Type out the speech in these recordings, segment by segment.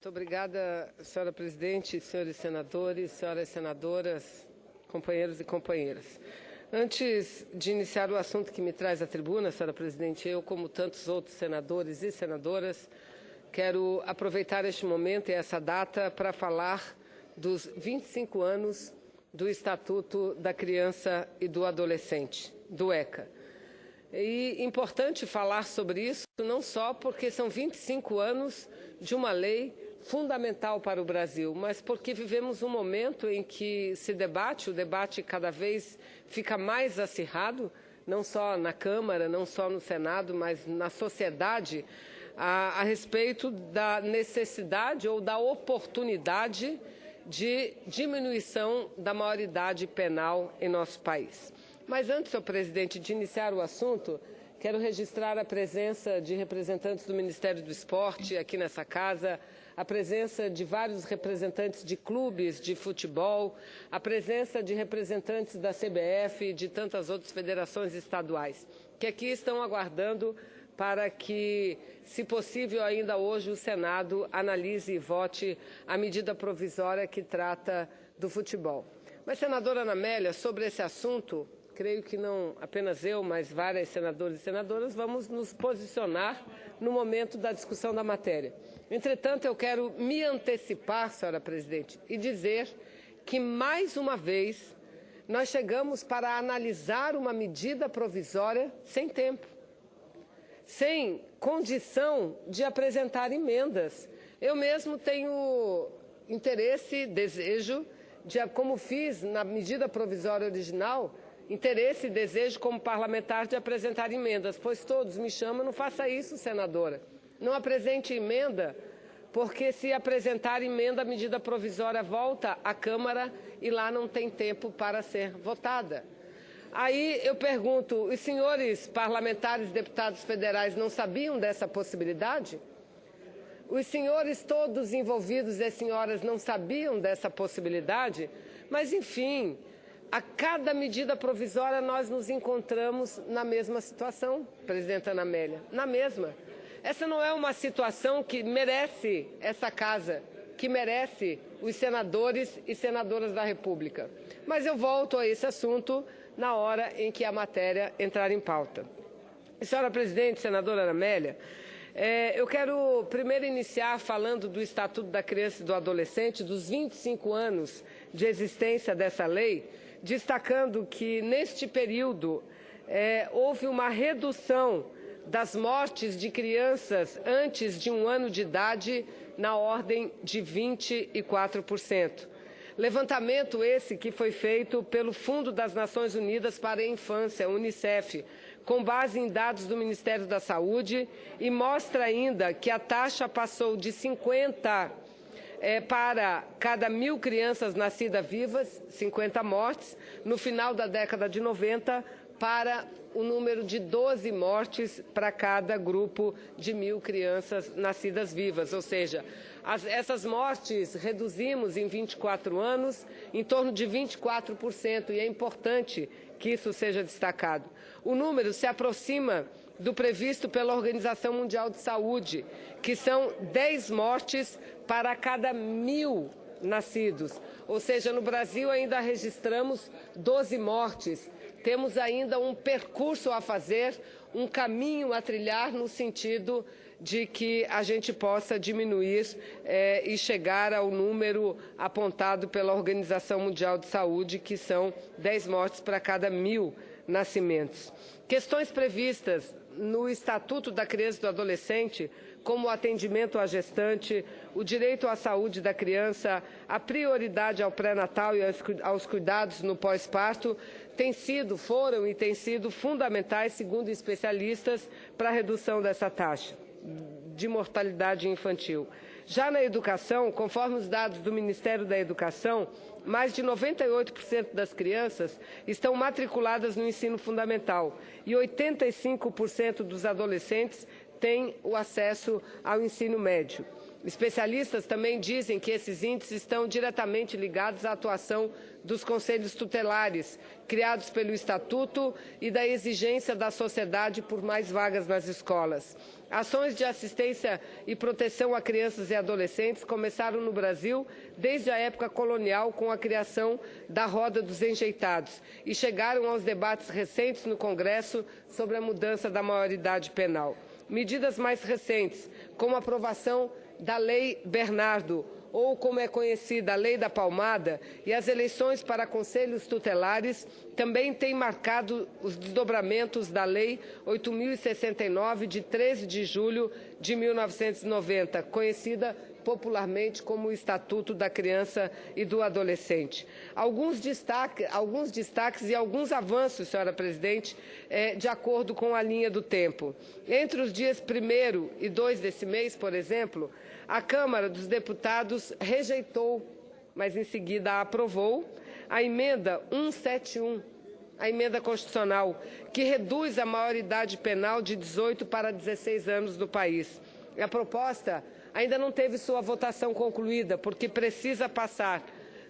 Muito obrigada, senhora presidente, senhores senadores, senhoras senadoras, companheiros e companheiras. Antes de iniciar o assunto que me traz à tribuna, senhora presidente, eu, como tantos outros senadores e senadoras, quero aproveitar este momento e essa data para falar dos 25 anos do Estatuto da Criança e do Adolescente, do ECA. E importante falar sobre isso, não só porque são 25 anos de uma lei fundamental para o Brasil, mas porque vivemos um momento em que se debate, o debate cada vez fica mais acirrado, não só na Câmara, não só no Senado, mas na sociedade, a respeito da necessidade ou da oportunidade de diminuição da maioridade penal em nosso país. Mas antes, senhor presidente, de iniciar o assunto, quero registrar a presença de representantes do Ministério do Esporte aqui nessa casa, a presença de vários representantes de clubes de futebol, a presença de representantes da CBF e de tantas outras federações estaduais, que aqui estão aguardando para que, se possível ainda hoje, o Senado analise e vote a medida provisória que trata do futebol. Mas, senadora Ana Amélia, sobre esse assunto, creio que não apenas eu, mas várias senadoras e senadoras, vamos nos posicionar no momento da discussão da matéria. Entretanto, eu quero me antecipar, senhora presidente, e dizer que, mais uma vez, nós chegamos para analisar uma medida provisória sem tempo, sem condição de apresentar emendas. Eu mesmo tenho interesse, desejo, como fiz na medida provisória original, interesse e desejo como parlamentar de apresentar emendas, pois todos me chamam, não faça isso, senadora. Não apresente emenda, porque se apresentar emenda, a medida provisória volta à Câmara e lá não tem tempo para ser votada. Aí eu pergunto, os senhores parlamentares, deputados federais, não sabiam dessa possibilidade? Os senhores todos envolvidos e as senhoras não sabiam dessa possibilidade? Mas, enfim, a cada medida provisória nós nos encontramos na mesma situação, presidenta Ana Amélia, na mesma. Essa não é uma situação que merece essa casa, que merece os senadores e senadoras da República. Mas eu volto a esse assunto na hora em que a matéria entrar em pauta. Senhora presidente, senadora Ana Amélia, eu quero primeiro iniciar falando do Estatuto da Criança e do Adolescente, dos 25 anos de existência dessa lei, destacando que, neste período, houve uma redução das mortes de crianças antes de 1 ano de idade na ordem de 24%. Levantamento esse que foi feito pelo Fundo das Nações Unidas para a Infância, UNICEF, com base em dados do Ministério da Saúde, e mostra ainda que a taxa passou de 50 para cada 1.000 crianças nascidas vivas, 50 mortes, no final da década de 90, para o número de 12 mortes para cada grupo de 1.000 crianças nascidas vivas. Ou seja, essas mortes reduzimos em 24 anos em torno de 24%, e é importante que isso seja destacado. O número se aproxima do previsto pela Organização Mundial de Saúde, que são 10 mortes para cada 1.000 nascidos. Ou seja, no Brasil ainda registramos 12 mortes. Temos ainda um percurso a fazer, um caminho a trilhar no sentido de que a gente possa diminuir e chegar ao número apontado pela Organização Mundial de Saúde, que são 10 mortes para cada 1.000 nascimentos. Questões previstas no Estatuto da Criança e do Adolescente, como o atendimento à gestante, o direito à saúde da criança, a prioridade ao pré-natal e aos cuidados no pós-parto, foram e têm sido fundamentais, segundo especialistas, para a redução dessa taxa de mortalidade infantil. Já na educação, conforme os dados do Ministério da Educação, mais de 98% das crianças estão matriculadas no ensino fundamental e 85% dos adolescentes têm o acesso ao ensino médio. Especialistas também dizem que esses índices estão diretamente ligados à atuação dos conselhos tutelares, criados pelo Estatuto, e da exigência da sociedade por mais vagas nas escolas. Ações de assistência e proteção a crianças e adolescentes começaram no Brasil desde a época colonial, com a criação da Roda dos Enjeitados, e chegaram aos debates recentes no Congresso sobre a mudança da maioridade penal. Medidas mais recentes, como a aprovação da Lei Bernardo, ou como é conhecida, a Lei da Palmada, e as eleições para conselhos tutelares, também têm marcado os desdobramentos da Lei 8.069, de 13 de julho de 1990, conhecida popularmente como o Estatuto da Criança e do Adolescente. Alguns destaques e alguns avanços, senhora presidente, de acordo com a linha do tempo. Entre os dias 1º e 2 desse mês, por exemplo, a Câmara dos Deputados rejeitou, mas em seguida aprovou, a emenda 171, a emenda constitucional, que reduz a maioridade penal de 18 para 16 anos no país. A proposta ainda não teve sua votação concluída, porque precisa passar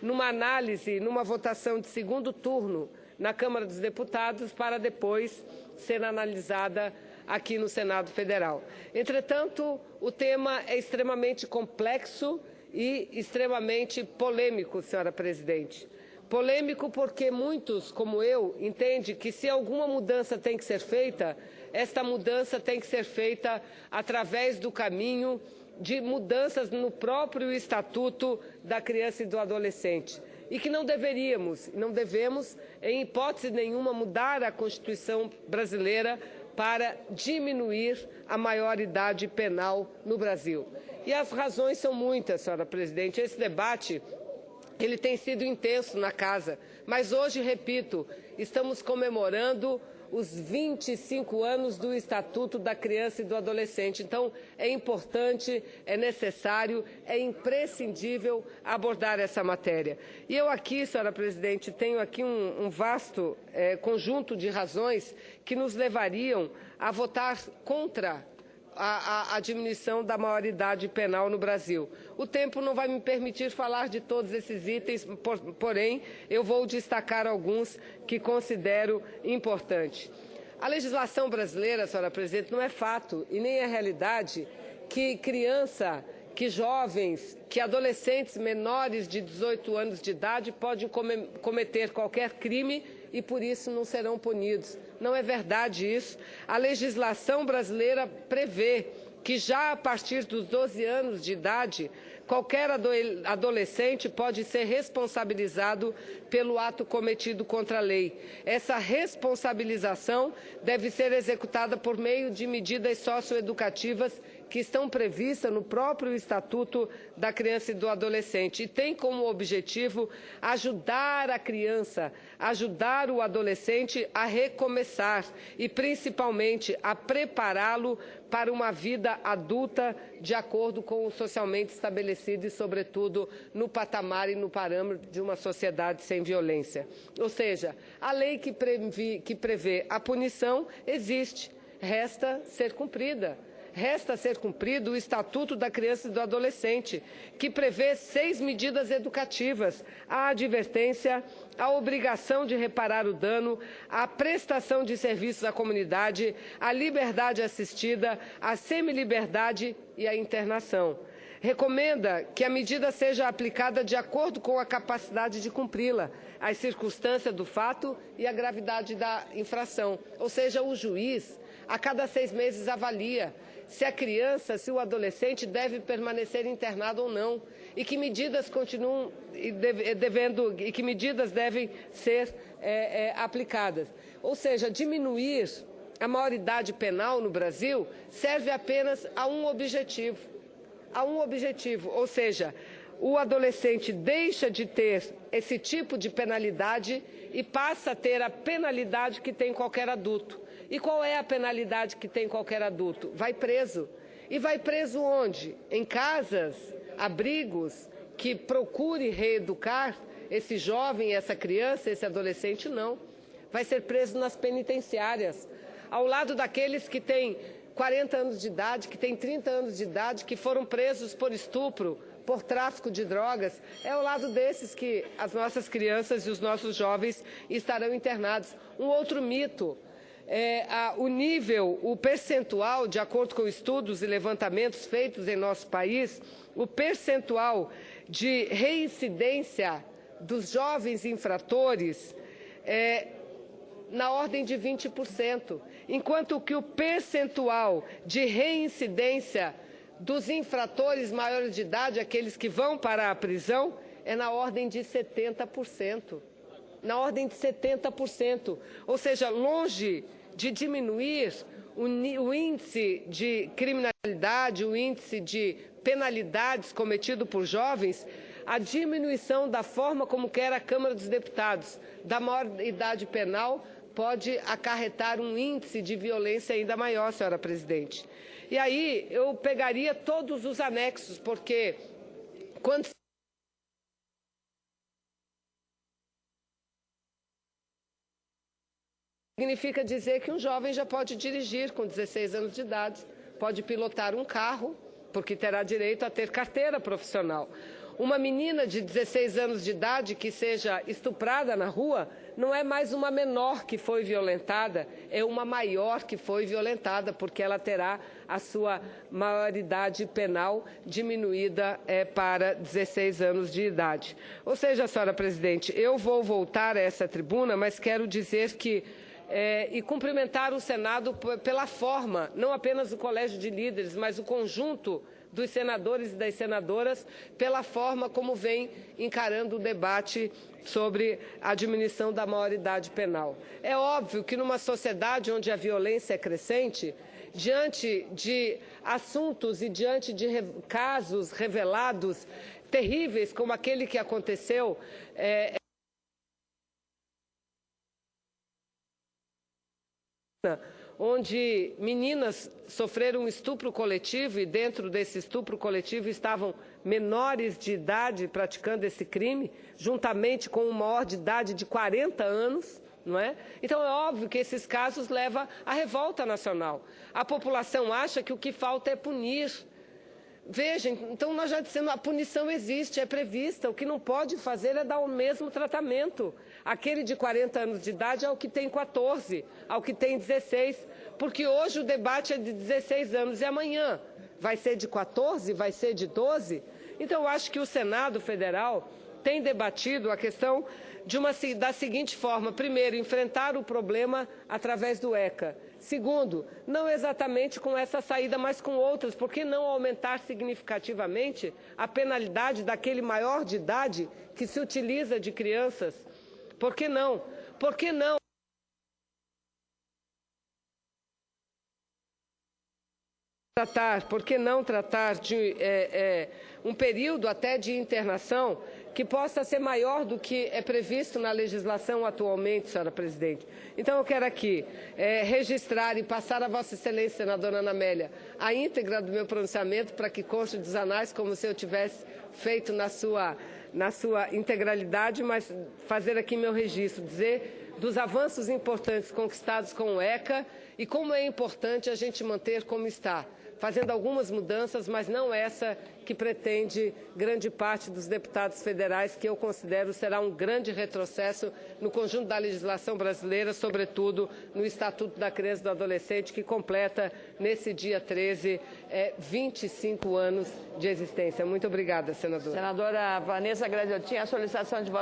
numa análise, numa votação de segundo turno na Câmara dos Deputados, para depois ser analisada aqui no Senado Federal. Entretanto, o tema é extremamente complexo e extremamente polêmico, senhora presidente. Polêmico porque muitos, como eu, entendem que se alguma mudança tem que ser feita, esta mudança tem que ser feita através do caminho de mudanças no próprio Estatuto da Criança e do Adolescente. E que não devemos, em hipótese nenhuma, mudar a Constituição brasileira para diminuir a maioridade penal no Brasil. E as razões são muitas, senhora presidente. Esse debate ele tem sido intenso na Casa, mas hoje, repito, estamos comemorando os 25 anos do Estatuto da Criança e do Adolescente. Então, é importante, é necessário, é imprescindível abordar essa matéria. E eu aqui, senhora presidente, tenho aqui um vasto conjunto de razões que nos levariam a votar contra a diminuição da maioridade penal no Brasil. O tempo não vai me permitir falar de todos esses itens, porém, eu vou destacar alguns que considero importantes. A legislação brasileira, senhora presidente, não é fato e nem é realidade que criança, que jovens, que adolescentes menores de 18 anos de idade podem cometer qualquer crime e por isso não serão punidos. Não é verdade isso. A legislação brasileira prevê que já a partir dos 12 anos de idade, qualquer adolescente pode ser responsabilizado pelo ato cometido contra a lei. Essa responsabilização deve ser executada por meio de medidas socioeducativas que estão previstas no próprio Estatuto da Criança e do Adolescente e tem como objetivo ajudar a criança, ajudar o adolescente a recomeçar e, principalmente, a prepará-lo para uma vida adulta de acordo com o socialmente estabelecido e, sobretudo, no patamar e no parâmetro de uma sociedade sem violência. Ou seja, a lei que prevê a punição existe, resta ser cumprida. Resta ser cumprido o Estatuto da Criança e do Adolescente, que prevê 6 medidas educativas: a advertência, a obrigação de reparar o dano, a prestação de serviços à comunidade, a liberdade assistida, a semiliberdade e a internação. Recomenda que a medida seja aplicada de acordo com a capacidade de cumpri-la, as circunstâncias do fato e a gravidade da infração. Ou seja, o juiz, a cada 6 meses, avalia se a criança, se o adolescente deve permanecer internado ou não, e que medidas continuam e que medidas devem ser aplicadas. Ou seja, diminuir a maioridade penal no Brasil serve apenas a um objetivo. Ou seja, o adolescente deixa de ter esse tipo de penalidade e passa a ter a penalidade que tem qualquer adulto. E qual é a penalidade que tem qualquer adulto? Vai preso. E vai preso onde? Em casas, abrigos, que procure reeducar esse jovem, essa criança, esse adolescente? Não. Vai ser preso nas penitenciárias, ao lado daqueles que têm 40 anos de idade, que têm 30 anos de idade, que foram presos por estupro, por tráfico de drogas. É ao lado desses que as nossas crianças e os nossos jovens estarão internados. Um outro mito. O percentual, de acordo com estudos e levantamentos feitos em nosso país, o percentual de reincidência dos jovens infratores é na ordem de 20%, enquanto que o percentual de reincidência dos infratores maiores de idade, aqueles que vão para a prisão, é na ordem de 70%. Na ordem de 70%. Ou seja, longe de diminuir o índice de criminalidade, o índice de penalidades cometido por jovens, a diminuição da forma como quer a Câmara dos Deputados da maior idade penal pode acarretar um índice de violência ainda maior, senhora presidente. E aí eu pegaria todos os anexos, porque quando significa dizer que um jovem já pode dirigir com 16 anos de idade, pode pilotar um carro, porque terá direito a ter carteira profissional. Uma menina de 16 anos de idade que seja estuprada na rua não é mais uma menor que foi violentada, é uma maior que foi violentada, porque ela terá a sua maioridade penal diminuída para 16 anos de idade. Ou seja, senhora presidente, eu vou voltar a essa tribuna, mas quero dizer que e cumprimentar o Senado pela forma, não apenas o Colégio de Líderes, mas o conjunto dos senadores e das senadoras, pela forma como vem encarando o debate sobre a diminuição da maioridade penal. É óbvio que numa sociedade onde a violência é crescente, diante de assuntos e diante de casos revelados terríveis, como aquele que aconteceu onde meninas sofreram um estupro coletivo e dentro desse estupro coletivo estavam menores de idade praticando esse crime, juntamente com um maior de idade de 40 anos, não é? Então é óbvio que esses casos levam à revolta nacional. A população acha que o que falta é punir. Veja, então nós já dissemos, a punição existe, é prevista, o que não pode fazer é dar o mesmo tratamento. Aquele de 40 anos de idade ao que tem 14, ao que tem 16, porque hoje o debate é de 16 anos e amanhã vai ser de 14, vai ser de 12. Então eu acho que o Senado Federal tem debatido a questão da seguinte forma: primeiro, enfrentar o problema através do ECA. Segundo, não exatamente com essa saída, mas com outras. Por que não aumentar significativamente a penalidade daquele maior de idade que se utiliza de crianças? Por que não? Por que não? Por que não tratar de um período até de internação que possa ser maior do que é previsto na legislação atualmente, senhora presidente? Então eu quero aqui registrar e passar a Vossa Excelência, senadora Ana Amélia, a íntegra do meu pronunciamento para que conste dos anais como se eu tivesse feito na sua integralidade, mas fazer aqui meu registro, dizer dos avanços importantes conquistados com o ECA e como é importante a gente manter como está, fazendo algumas mudanças, mas não essa que pretende grande parte dos deputados federais, que eu considero será um grande retrocesso no conjunto da legislação brasileira, sobretudo no Estatuto da Criança e do Adolescente, que completa, nesse dia 13, 25 anos de existência. Muito obrigada, senadora. Senadora Vanessa Gradiotin, a solicitação de voto.